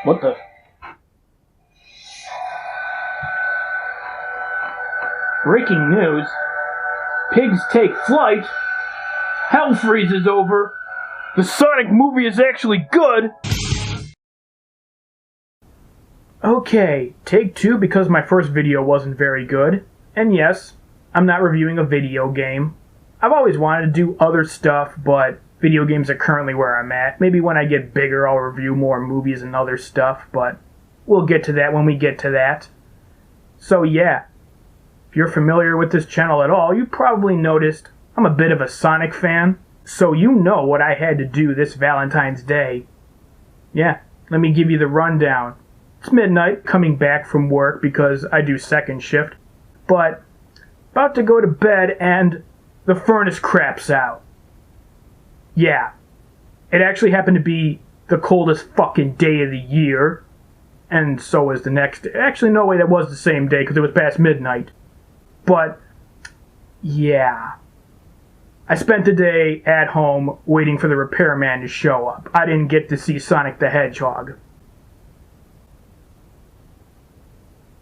What the? Breaking news. Pigs take flight. Hell freezes over. The Sonic movie is actually good. Okay, take two because my first video wasn't very good. And yes, I'm not reviewing a video game. I've always wanted to do other stuff, but video games are currently where I'm at. Maybe when I get bigger I'll review more movies and other stuff, but we'll get to that when we get to that. So yeah, if you're familiar with this channel at all, you probably noticed I'm a bit of a Sonic fan. So you know what I had to do this Valentine's Day. Yeah, let me give you the rundown. It's midnight, coming back from work because I do second shift, but about to go to bed and the furnace craps out. Yeah, it actually happened to be the coldest fucking day of the year, and so was the next day. Actually, no way, that was the same day because it was past midnight. But, yeah. I spent the day at home waiting for the repairman to show up. I didn't get to see Sonic the Hedgehog.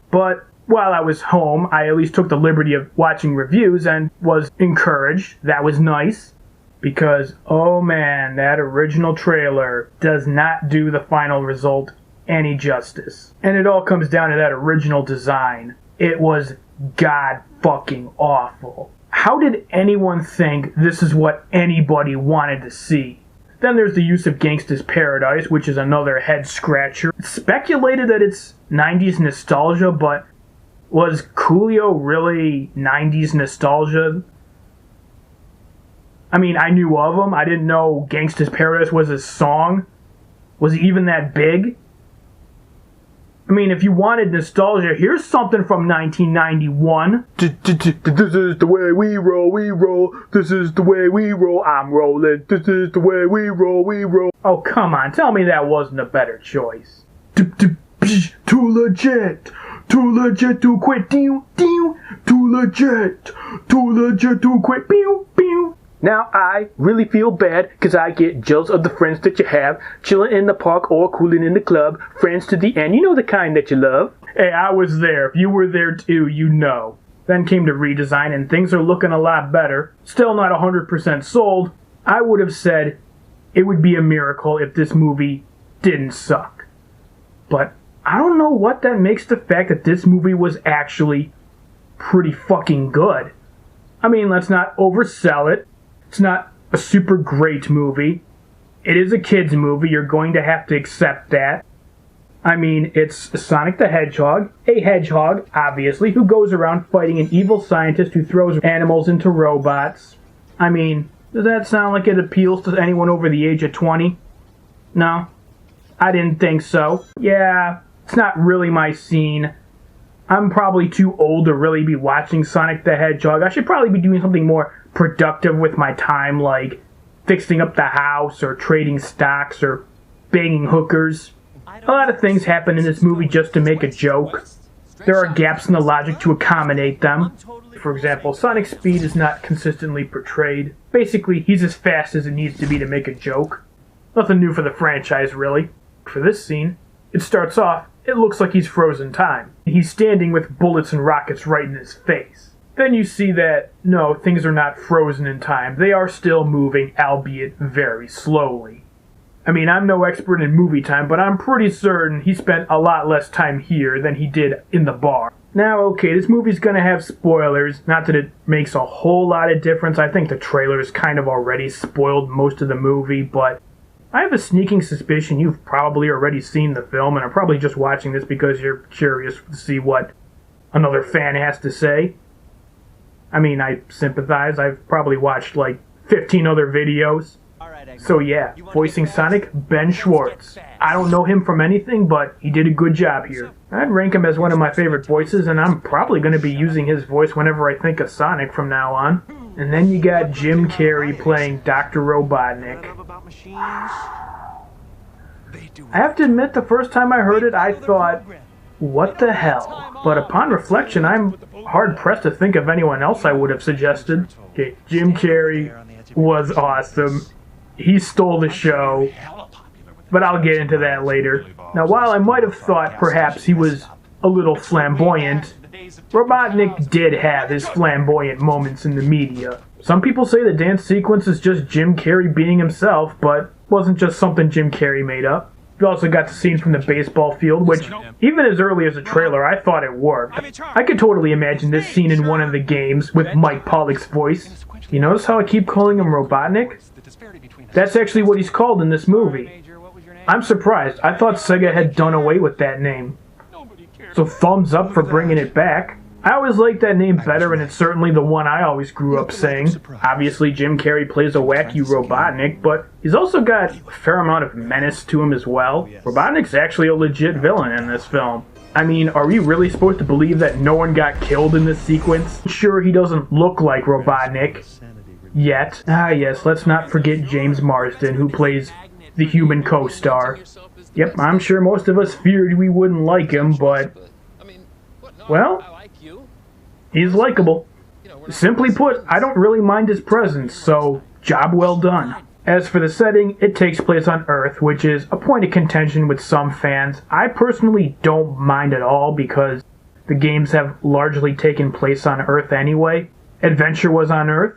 But while I was home, I at least took the liberty of watching reviews and was encouraged. That was nice. Because, oh man, that original trailer does not do the final result any justice. And it all comes down to that original design. It was god fucking awful. How did anyone think this is what anybody wanted to see? Then there's the use of Gangsta's Paradise, which is another head-scratcher. It's speculated that it's 90s nostalgia, but was Coolio really 90s nostalgia? I mean, I knew of him. I didn't know Gangsta's Paradise was his song. Was he even that big? I mean, if you wanted nostalgia, here's something from 1991. This is the way we roll, we roll. This is the way we roll, I'm rolling. This is the way we roll, we roll. Oh, come on, tell me that wasn't a better choice. Too legit. Too legit to quit. Too legit. Too legit to quit. Now I really feel bad because I get jealous of the friends that you have, chilling in the park or cooling in the club, friends to the end, you know the kind that you love. Hey, I was there. If you were there too, you know. Then came to redesign and things are looking a lot better. Still not 100% sold. I would have said it would be a miracle if this movie didn't suck. But I don't know what that makes the fact that this movie was actually pretty fucking good. I mean, let's not oversell it. It's not a super great movie. It is a kid's movie. You're going to have to accept that. I mean, it's Sonic the Hedgehog, a hedgehog, obviously, who goes around fighting an evil scientist who throws animals into robots. I mean, does that sound like it appeals to anyone over the age of 20? No? I didn't think so. Yeah, it's not really my scene. I'm probably too old to really be watching Sonic the Hedgehog. I should probably be doing something more productive with my time, like fixing up the house or trading stocks or banging hookers. A lot of things happen in this movie just to make a joke. There are gaps in the logic to accommodate them. For example, Sonic's speed is not consistently portrayed. Basically, he's as fast as it needs to be to make a joke. Nothing new for the franchise, really. For this scene, it starts off, it looks like he's frozen time. He's standing with bullets and rockets right in his face. Then you see that, no, things are not frozen in time. They are still moving, albeit very slowly. I mean, I'm no expert in movie time, but I'm pretty certain he spent a lot less time here than he did in the bar. Now, okay, this movie's gonna have spoilers. Not that it makes a whole lot of difference. I think the trailer's kind of already spoiled most of the movie, but I have a sneaking suspicion you've probably already seen the film and are probably just watching this because you're curious to see what another fan has to say. I mean, I sympathize. I've probably watched like 15 other videos. So yeah, voicing Sonic, Ben Schwartz. I don't know him from anything, but he did a good job here. I'd rank him as one of my favorite voices, and I'm probably going to be using his voice whenever I think of Sonic from now on. And then you got Jim Carrey playing Dr. Robotnik. I have to admit, the first time I heard it, I thought, what the hell? But upon reflection, I'm hard-pressed to think of anyone else I would have suggested. Okay, Jim Carrey was awesome. He stole the show. but I'll get into that later. Now, while I might have thought perhaps he was a little flamboyant, Robotnik did have his flamboyant moments in the media. Some people say the dance sequence is just Jim Carrey being himself, but wasn't just something Jim Carrey made up. We also got the scene from the baseball field, which, even as early as a trailer, I thought it worked. I could totally imagine this scene in one of the games with Mike Pollock's voice. You notice how I keep calling him Robotnik? That's actually what he's called in this movie. I'm surprised. I thought Sega had done away with that name. So thumbs up for bringing it back. I always liked that name better, and it's certainly the one I always grew up saying. Obviously, Jim Carrey plays a wacky Robotnik, but he's also got a fair amount of menace to him as well. Robotnik's actually a legit villain in this film. I mean, are we really supposed to believe that no one got killed in this sequence? Sure, he doesn't look like Robotnik yet. Ah yes, let's not forget James Marsden, who plays the human co-star. Yep, I'm sure most of us feared we wouldn't like him, but, well, he's likable. Simply put, I don't really mind his presence, so job well done. As for the setting, it takes place on Earth, which is a point of contention with some fans. I personally don't mind at all because the games have largely taken place on Earth anyway. Adventure was on Earth.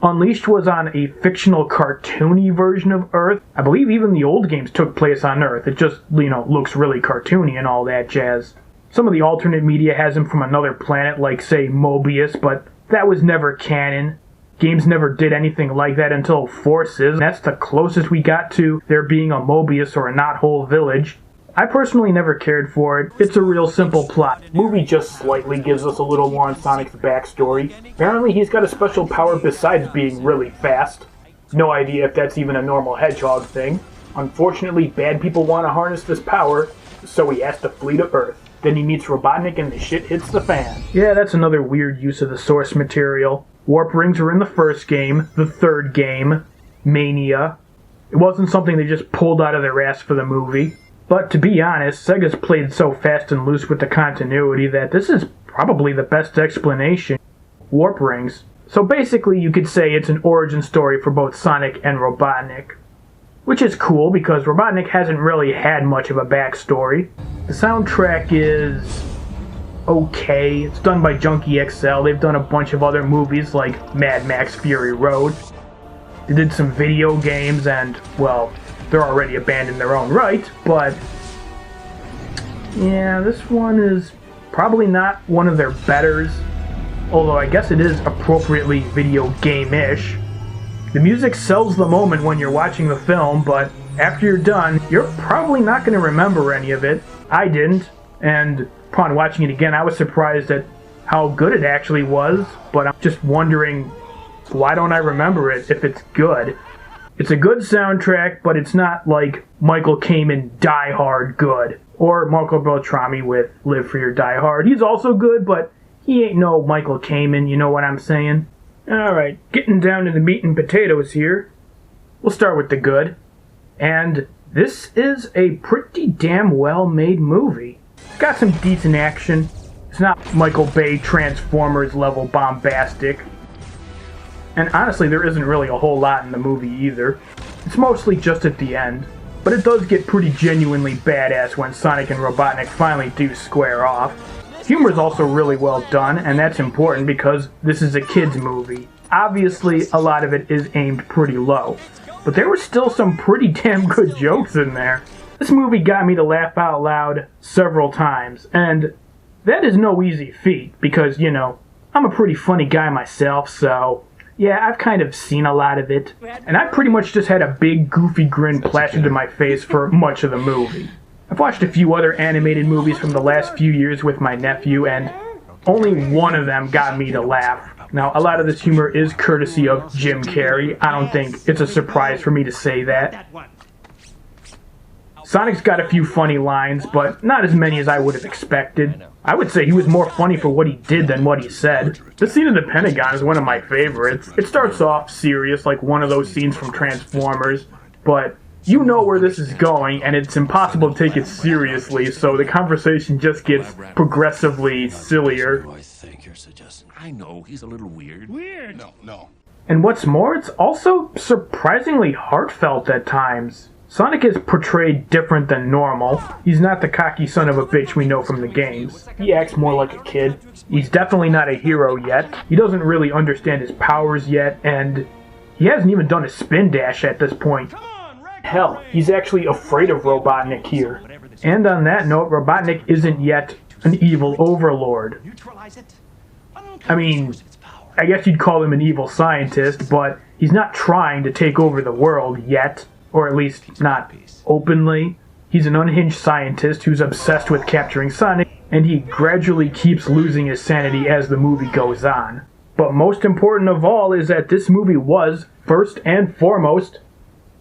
Unleashed was on a fictional cartoony version of Earth. I believe even the old games took place on Earth. It just, looks really cartoony and all that jazz. Some of the alternate media has him from another planet, like, say, Mobius, but that was never canon. Games never did anything like that until Forces. That's the closest we got to there being a Mobius or a Knothole Village. I personally never cared for it. It's a real simple plot. The movie just slightly gives us a little more on Sonic's backstory. Apparently he's got a special power besides being really fast. No idea if that's even a normal Hedgehog thing. Unfortunately, bad people want to harness this power, so he has to flee to Earth. Then he meets Robotnik and the shit hits the fan. Yeah, that's another weird use of the source material. Warp rings were in the first game, the third game, Mania. It wasn't something they just pulled out of their ass for the movie. But to be honest, Sega's played so fast and loose with the continuity that this is probably the best explanation. Warp rings. So basically you could say it's an origin story for both Sonic and Robotnik. Which is cool because Robotnik hasn't really had much of a backstory. The soundtrack is okay. It's done by Junkie XL. They've done a bunch of other movies like Mad Max Fury Road. They did some video games and, well, they're already a band in their own right, but yeah, this one is probably not one of their betters, although I guess it is appropriately video game-ish. The music sells the moment when you're watching the film, but after you're done, you're probably not going to remember any of it. I didn't, and upon watching it again, I was surprised at how good it actually was, but I'm just wondering, why don't I remember it if it's good? It's a good soundtrack, but it's not like Michael Kamen Die Hard good, or Marco Beltrami with Live Free or Die Hard. He's also good, but he ain't no Michael Kamen, you know what I'm saying? Alright, getting down to the meat and potatoes here. We'll start with the good. And this is a pretty damn well-made movie. It's got some decent action. It's not Michael Bay Transformers level bombastic. And honestly, there isn't really a whole lot in the movie either. It's mostly just at the end. But it does get pretty genuinely badass when Sonic and Robotnik finally do square off. Humor's also really well done, and that's important because this is a kid's movie. Obviously, a lot of it is aimed pretty low. But there were still some pretty damn good jokes in there. This movie got me to laugh out loud several times, and that is no easy feat because, I'm a pretty funny guy myself, so yeah, I've kind of seen a lot of it. And I pretty much just had a big goofy grin plastered to my face for much of the movie. I've watched a few other animated movies from the last few years with my nephew, and only one of them got me to laugh. Now, a lot of this humor is courtesy of Jim Carrey. I don't think it's a surprise for me to say that. Sonic's got a few funny lines, but not as many as I would have expected. I would say he was more funny for what he did than what he said. The scene in the Pentagon is one of my favorites. It starts off serious, like one of those scenes from Transformers, but you know where this is going, and it's impossible to take it seriously, so the conversation just gets progressively sillier. I know, he's a little weird. No. And what's more, it's also surprisingly heartfelt at times. Sonic is portrayed different than normal. He's not the cocky son of a bitch we know from the games. He acts more like a kid. He's definitely not a hero yet. He doesn't really understand his powers yet, and he hasn't even done a spin dash at this point. Hell, he's actually afraid of Robotnik here. And on that note, Robotnik isn't yet an evil overlord. I mean, I guess you'd call him an evil scientist, but he's not trying to take over the world yet. Or at least not openly. He's an unhinged scientist who's obsessed with capturing Sonic, and he gradually keeps losing his sanity as the movie goes on. But most important of all is that this movie was, first and foremost,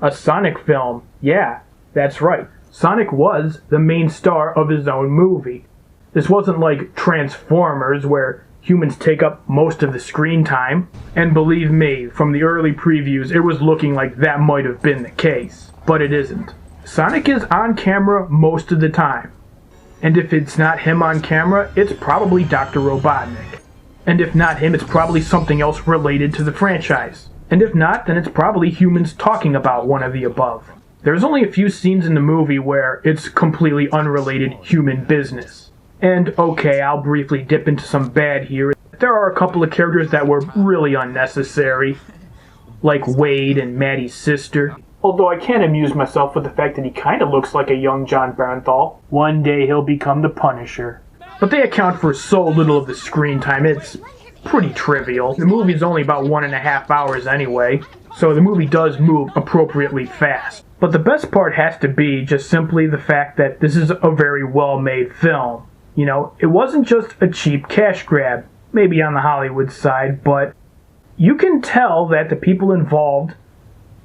a Sonic film. Yeah, that's right. Sonic was the main star of his own movie. This wasn't like Transformers, where humans take up most of the screen time, and believe me, from the early previews, it was looking like that might have been the case, but it isn't. Sonic is on camera most of the time, and if it's not him on camera, it's probably Dr. Robotnik. And if not him, it's probably something else related to the franchise. And if not, then it's probably humans talking about one of the above. There's only a few scenes in the movie where it's completely unrelated human business. And okay, I'll briefly dip into some bad here. There are a couple of characters that were really unnecessary, like Wade and Maddie's sister. Although I can't amuse myself with the fact that he kinda looks like a young John Bernthal. One day he'll become the Punisher. But they account for so little of the screen time, it's pretty trivial. The movie's only about 1.5 hours anyway, so the movie does move appropriately fast. But the best part has to be just simply the fact that this is a very well-made film. You know, it wasn't just a cheap cash grab, maybe on the Hollywood side, but you can tell that the people involved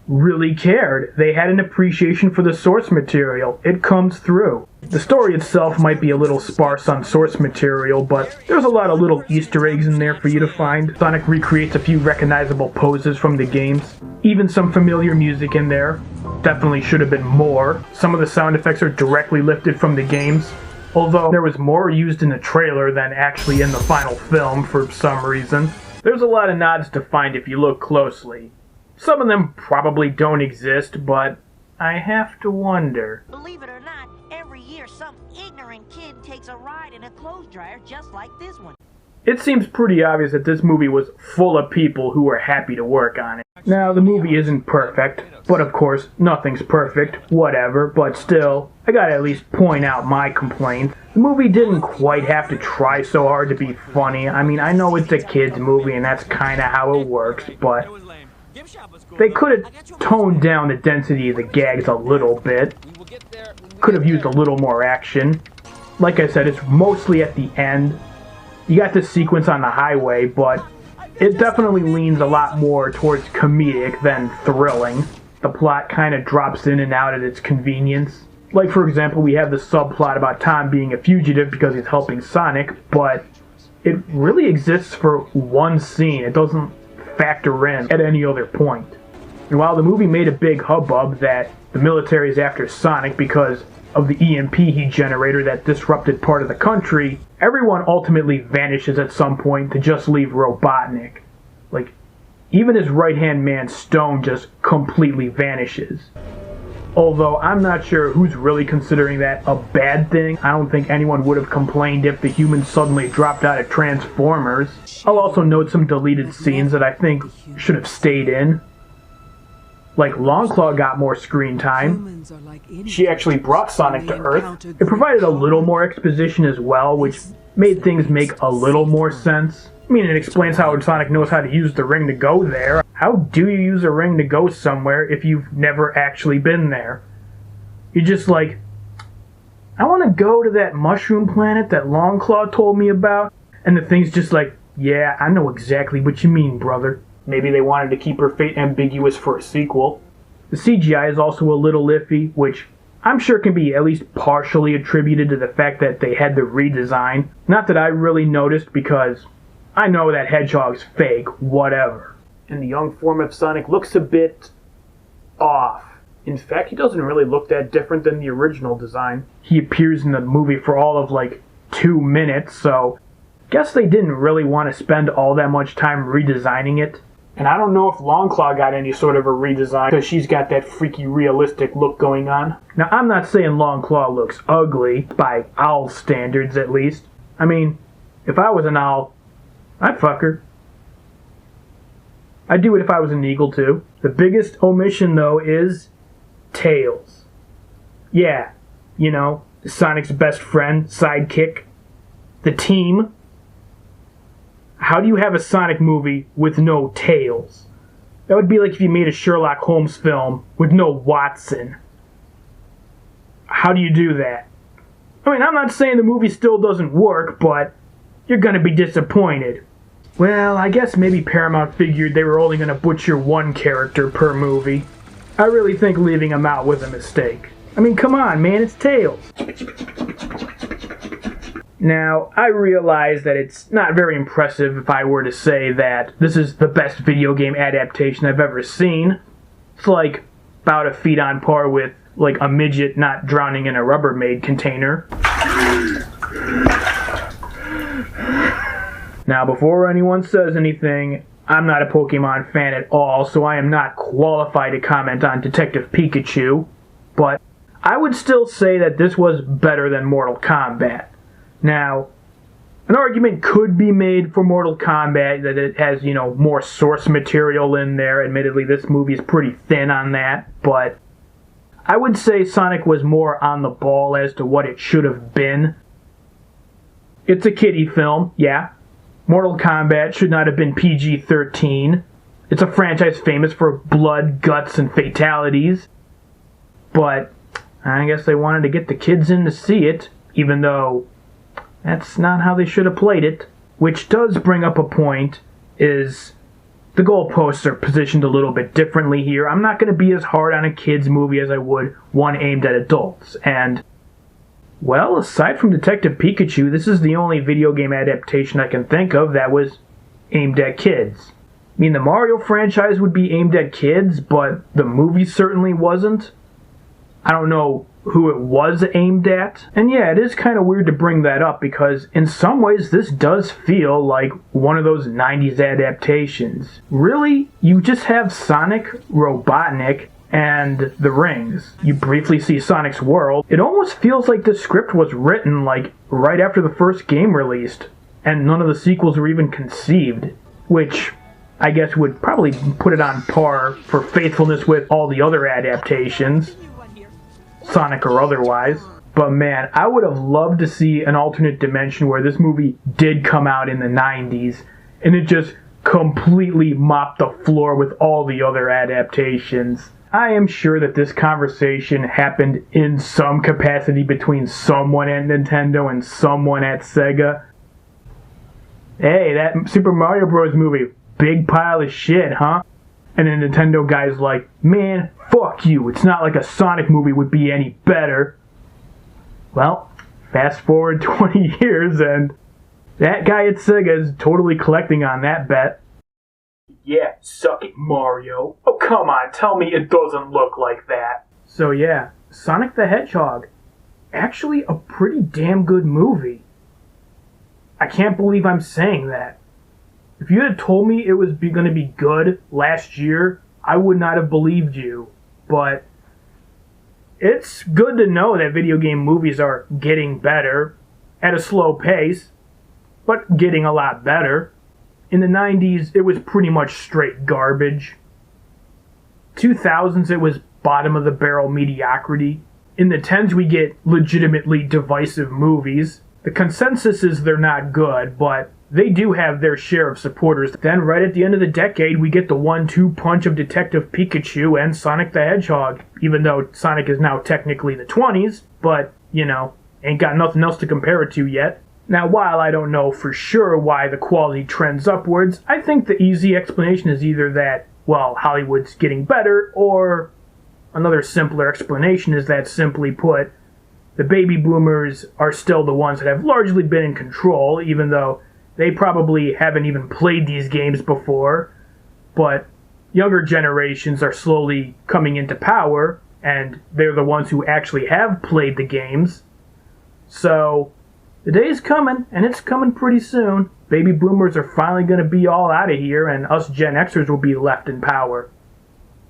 really cared. They had an appreciation for the source material. It comes through. The story itself might be a little sparse on source material, but there's a lot of little Easter eggs in there for you to find. Sonic recreates a few recognizable poses from the games. Even some familiar music in there. Definitely should have been more. Some of the sound effects are directly lifted from the games. Although there was more used in the trailer than actually in the final film for some reason. There's a lot of nods to find if you look closely. Some of them probably don't exist, but I have to wonder. Believe it or not, every year some ignorant kid takes a ride in a clothes dryer just like this one. It seems pretty obvious that this movie was full of people who were happy to work on it. Now, the movie isn't perfect, but of course, nothing's perfect, whatever, but still, I gotta at least point out my complaint. The movie didn't quite have to try so hard to be funny. I mean, I know it's a kid's movie and that's kinda how it works, but they could have toned down the density of the gags a little bit. Could have used a little more action. Like I said, it's mostly at the end. You got this sequence on the highway, but it definitely leans a lot more towards comedic than thrilling. The plot kind of drops in and out at its convenience. Like, for example, we have the subplot about Tom being a fugitive because he's helping Sonic, but it really exists for one scene. It doesn't factor in at any other point. And while the movie made a big hubbub that the military is after Sonic because of the EMP he generated that disrupted part of the country, everyone ultimately vanishes at some point to just leave Robotnik. Like, even his right-hand man, Stone, just completely vanishes. Although, I'm not sure who's really considering that a bad thing. I don't think anyone would have complained if the humans suddenly dropped out of Transformers. I'll also note some deleted scenes that I think should have stayed in. Like, Longclaw got more screen time. She actually brought Sonic to Earth. It provided a little more exposition as well, which made things make a little more sense. I mean, it explains how Sonic knows how to use the ring to go there. How do you use a ring to go somewhere if you've never actually been there? You're just like, I want to go to that mushroom planet that Longclaw told me about. And the thing's just like, yeah, I know exactly what you mean, brother. Maybe they wanted to keep her fate ambiguous for a sequel. The CGI is also a little iffy, which I'm sure can be at least partially attributed to the fact that they had the redesign. Not that I really noticed, because I know that Hedgehog's fake, whatever. And the young form of Sonic looks a bit off. In fact, he doesn't really look that different than the original design. He appears in the movie for all of like 2 minutes, so guess they didn't really want to spend all that much time redesigning it. And I don't know if Longclaw got any sort of a redesign, because she's got that freaky realistic look going on. Now, I'm not saying Longclaw looks ugly, by owl standards at least. I mean, if I was an owl, I'd fuck her. I'd do it if I was an eagle too. The biggest omission though is Tails. Yeah, you know, Sonic's best friend, sidekick, the team. How do you have a Sonic movie with no Tails? That would be like if you made a Sherlock Holmes film with no Watson. How do you do that? I mean, I'm not saying the movie still doesn't work, but you're gonna be disappointed. Well, I guess maybe Paramount figured they were only gonna butcher one character per movie. I really think leaving him out was a mistake. I mean, come on, man, it's Tails. Now, I realize that it's not very impressive if I were to say that this is the best video game adaptation I've ever seen. It's like about a feet on par with, like, a midget not drowning in a Rubbermaid container. Now, before anyone says anything, I'm not a Pokemon fan at all, so I am not qualified to comment on Detective Pikachu, but I would still say that this was better than Mortal Kombat. Now, an argument could be made for Mortal Kombat that it has, you know, more source material in there. Admittedly, this movie is pretty thin on that, but I would say Sonic was more on the ball as to what it should have been. It's a kiddie film, yeah. Mortal Kombat should not have been PG-13. It's a franchise famous for blood, guts, and fatalities. But I guess they wanted to get the kids in to see it, even though that's not how they should have played it. Which does bring up a point, is the goalposts are positioned a little bit differently here. I'm not going to be as hard on a kids movie as I would one aimed at adults. And, well, aside from Detective Pikachu, this is the only video game adaptation I can think of that was aimed at kids. I mean, the Mario franchise would be aimed at kids, but the movie certainly wasn't. I don't know who it was aimed at. And yeah, it is kind of weird to bring that up because in some ways this does feel like one of those 90s adaptations. Really, you just have Sonic, Robotnik, and the rings. You briefly see Sonic's world. It almost feels like the script was written like right after the first game released, and none of the sequels were even conceived, which I guess would probably put it on par for faithfulness with all the other adaptations, Sonic or otherwise. But man, I would have loved to see an alternate dimension where this movie did come out in the 90s, and it just completely mopped the floor with all the other adaptations. I am sure that this conversation happened in some capacity between someone at Nintendo and someone at Sega. Hey, that Super Mario Bros. Movie, big pile of shit, huh? And the Nintendo guy's like, man, fuck you, it's not like a Sonic movie would be any better. Well, fast forward 20 years and that guy at Sega is totally collecting on that bet. Yeah, suck it, Mario. Oh, come on, tell me it doesn't look like that. So yeah, Sonic the Hedgehog. Actually a pretty damn good movie. I can't believe I'm saying that. If you had told me it was going to be good last year, I would not have believed you. But it's good to know that video game movies are getting better at a slow pace, but getting a lot better. In the 90s, it was pretty much straight garbage. 2000s, it was bottom-of-the-barrel mediocrity. In the 10s, we get legitimately divisive movies. The consensus is they're not good, but they do have their share of supporters. Then, right at the end of the decade, we get the 1-2 punch of Detective Pikachu and Sonic the Hedgehog, even though Sonic is now technically the 20s, but, you know, ain't got nothing else to compare it to yet. Now, while I don't know for sure why the quality trends upwards, I think the easy explanation is either that, well, Hollywood's getting better, or another simpler explanation is that, simply put, the baby boomers are still the ones that have largely been in control, even though they probably haven't even played these games before, but younger generations are slowly coming into power, and they're the ones who actually have played the games. So the day is coming, and it's coming pretty soon, Baby boomers are finally going to be all out of here, and us Gen Xers will be left in power.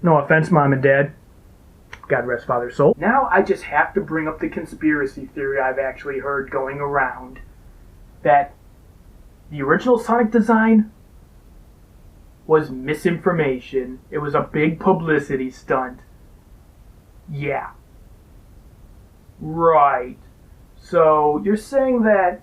No offense, Mom and Dad. God rest Father's soul. Now I just have to bring up the conspiracy theory I've actually heard going around. That the original Sonic design was misinformation. It was a big publicity stunt. Yeah. Right. So, you're saying that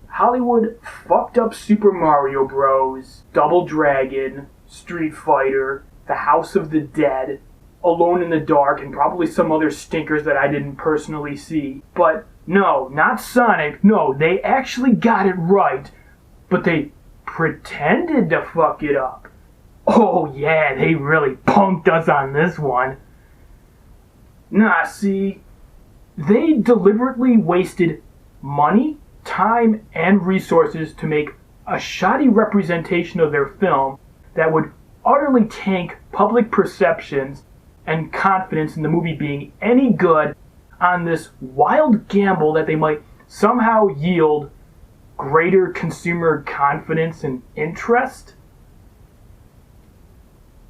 Hollywood fucked up Super Mario Bros., Double Dragon, Street Fighter, The House of the Dead, Alone in the Dark, and probably some other stinkers that I didn't personally see. But no, not Sonic. No, they actually got it right. But they pretended to fuck it up. Oh yeah, they really punked us on this one. Nah, see, they deliberately wasted money, time, and resources to make a shoddy representation of their film that would utterly tank public perceptions and confidence in the movie being any good on this wild gamble that they might somehow yield greater consumer confidence and interest?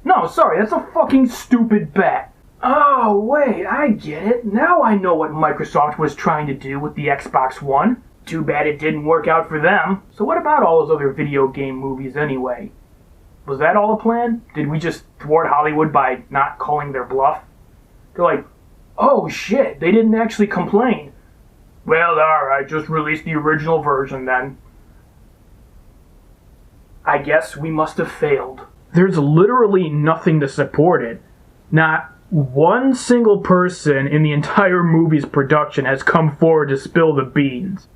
No, sorry, that's a fucking stupid bet. Oh, wait, I get it. Now I know what Microsoft was trying to do with the Xbox One. Too bad it didn't work out for them. So what about all those other video game movies anyway? Was that all a plan? Did we just thwart Hollywood by not calling their bluff? They're like, oh shit, they didn't actually complain. Well, alright, just release the original version then. I guess we must have failed. There's literally nothing to support it. Not one single person in the entire movie's production has come forward to spill the beans.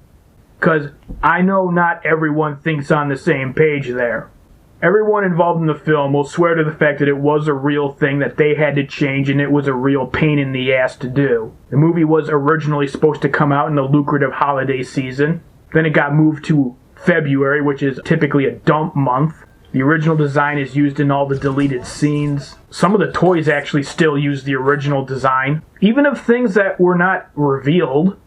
Because I know not everyone thinks on the same page there. Everyone involved in the film will swear to the fact that it was a real thing that they had to change and it was a real pain in the ass to do. The movie was originally supposed to come out in the lucrative holiday season. Then it got moved to February, which is typically a dump month. The original design is used in all the deleted scenes. Some of the toys actually still use the original design. Even of things that were not revealed,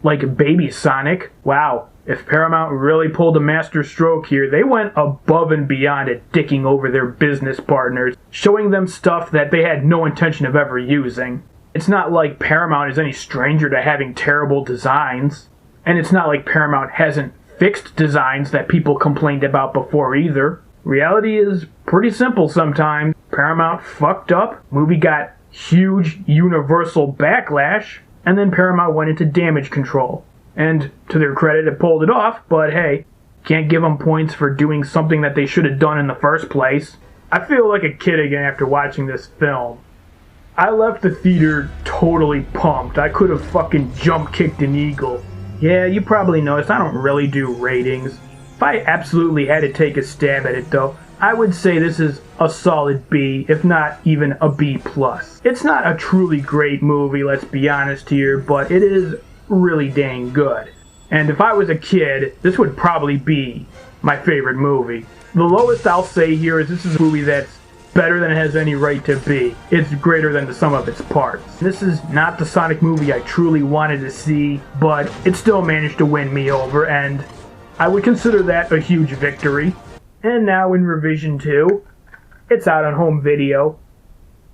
like Baby Sonic. Wow. If Paramount really pulled a master stroke here, they went above and beyond at dicking over their business partners, showing them stuff that they had no intention of ever using. It's not like Paramount is any stranger to having terrible designs, and it's not like Paramount hasn't fixed designs that people complained about before either. Reality is pretty simple sometimes. Paramount fucked up, movie got huge universal backlash, and then Paramount went into damage control. And to their credit, it pulled it off, but hey, can't give them points for doing something that they should have done in the first place. I feel like a kid again after watching this film. I left the theater totally pumped. I could have fucking jump-kicked an eagle. Yeah, you probably noticed I don't really do ratings. If I absolutely had to take a stab at it though, I would say this is a solid B, if not even a B+. It's not a truly great movie, let's be honest here, but it is really dang good. And if I was a kid, this would probably be my favorite movie. The lowest I'll say here is this is a movie that's better than it has any right to be. It's greater than the sum of its parts. This is not the Sonic movie I truly wanted to see, but it still managed to win me over, and I would consider that a huge victory. And now in Revision 2, it's out on home video.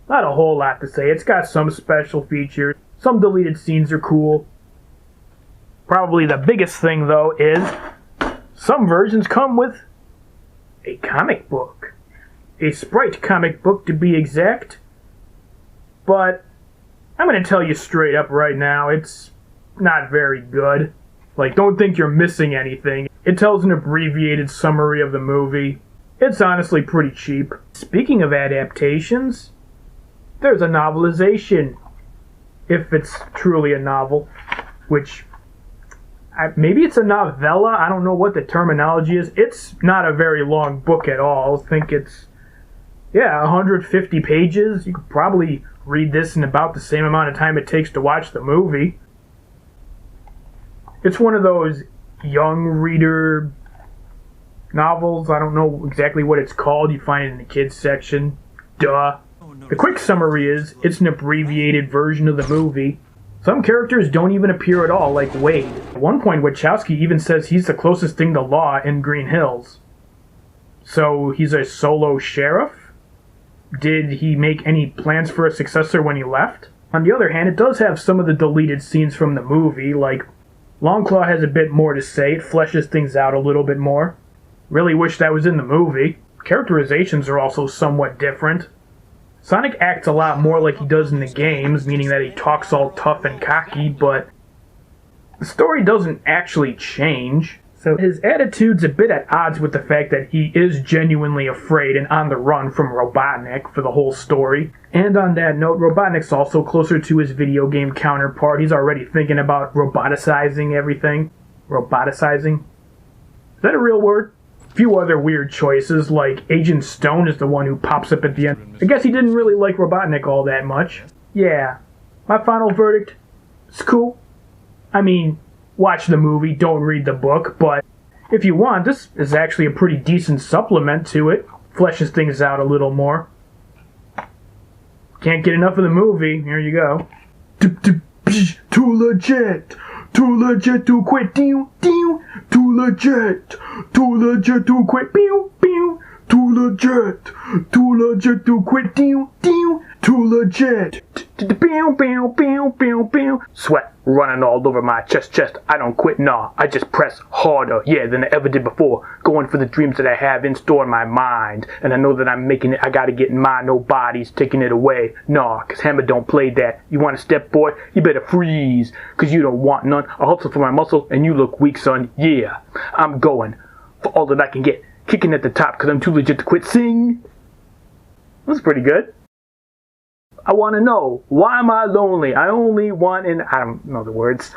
Not a whole lot to say. It's got some special features. Some deleted scenes are cool. Probably the biggest thing, though, is some versions come with a comic book. A Sprite comic book, to be exact. But I'm going to tell you straight up right now, it's not very good. Like, don't think you're missing anything. It tells an abbreviated summary of the movie. It's honestly pretty cheap. Speaking of adaptations, there's a novelization. If it's truly a novel, which... maybe it's a novella, I don't know what the terminology is. It's not a very long book at all. I think it's, 150 pages. You could probably read this in about the same amount of time it takes to watch the movie. It's one of those young reader novels. I don't know exactly what it's called. You find it in the kids section. Duh. The quick summary is, it's an abbreviated version of the movie. Some characters don't even appear at all, like Wade. At one point, Wachowski even says he's the closest thing to law in Green Hills. So he's a solo sheriff? Did he make any plans for a successor when he left? On the other hand, it does have some of the deleted scenes from the movie, like Longclaw has a bit more to say, it fleshes things out a little bit more. Really wish that was in the movie. Characterizations are also somewhat different. Sonic acts a lot more like he does in the games, meaning that he talks all tough and cocky, but the story doesn't actually change. So his attitude's a bit at odds with the fact that he is genuinely afraid and on the run from Robotnik for the whole story. And on that note, Robotnik's also closer to his video game counterpart. He's already thinking about roboticizing everything. Roboticizing? Is that a real word? A few other weird choices, like Agent Stone is the one who pops up at the end. I guess he didn't really like Robotnik all that much. Yeah, my final verdict, it's cool. I mean, watch the movie, don't read the book, but if you want, this is actually a pretty decent supplement to it. Fleshes things out a little more. Can't get enough of the movie, here you go. Too legit! Too legit to quit, too legit to quit, too legit to quit, too legit. Sweat running all over my chest, I don't quit, nah, I just press harder, yeah, than I ever did before, going for the dreams that I have in store in my mind, and I know that I'm making it, I gotta get mine, nobody's taking it away, nah, cause Hammer don't play that. You want a step, boy? You better freeze, cause you don't want none. I hustle for my muscle, and you look weak, son, yeah, I'm going for all that I can get, kicking at the top, cause I'm too legit to quit, sing. That's pretty good. I want to know, why am I lonely? I only want I don't know the words.